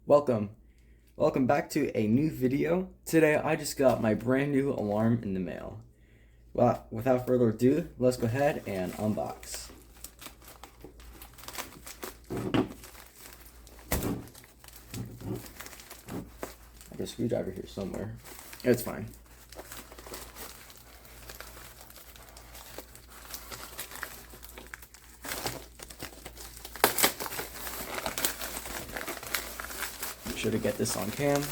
Welcome back to a new video. Today I just got my brand new alarm in the mail. Well, without further ado, let's go ahead and unbox. I have a screwdriver here somewhere. It's fine. Make sure to get this on cam.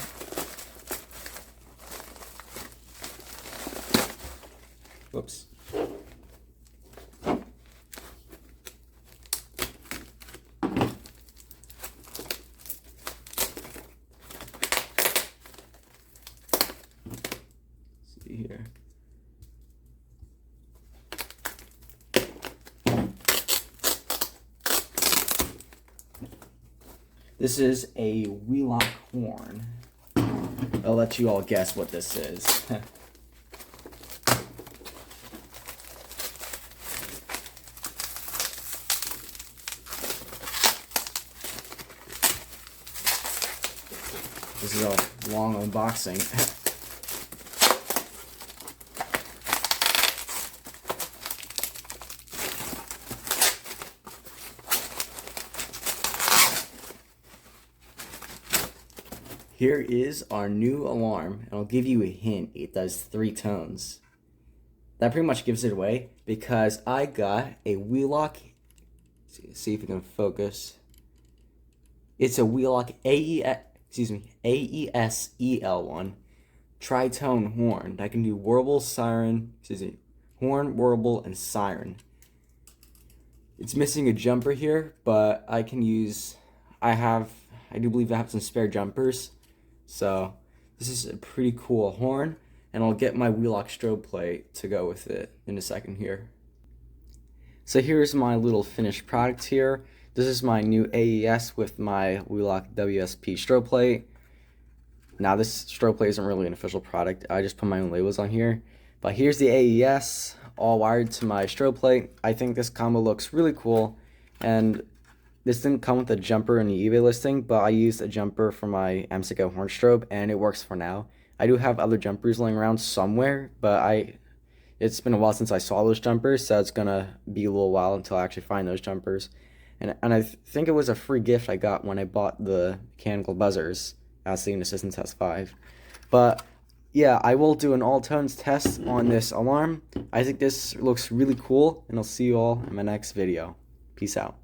Whoops. See here. This is a Wheelock horn. I'll let you all guess what this is. This is a long unboxing. Here is our new alarm, and I'll give you a hint. It does 3 tones. That pretty much gives it away because I got a Wheelock. See if you can focus. It's a Wheelock AES-EL1 tri-tone horn that can do warble, siren, horn, warble, and siren. It's missing a jumper here, but I can use. I do believe I have some spare jumpers. So this is a pretty cool horn, and I'll get my Wheelock strobe plate to go with it in a second here. So here's my little finished product here. This is my new AES with my Wheelock WSP strobe plate. Now this strobe plate isn't really an official product. I just put my own labels on here. But here's the AES all wired to my strobe plate. I think this combo looks really cool, and this didn't come with a jumper in the eBay listing, but I used a jumper for my M-Sicko horn strobe, and it works for now. I do have other jumpers laying around somewhere, but it's been a while since I saw those jumpers, so it's gonna be a little while until I actually find those jumpers. And I think it was a free gift I got when I bought the mechanical buzzers at Student Assistance Test 5. But yeah, I will do an all tones test on this alarm. I think this looks really cool, and I'll see you all in my next video. Peace out.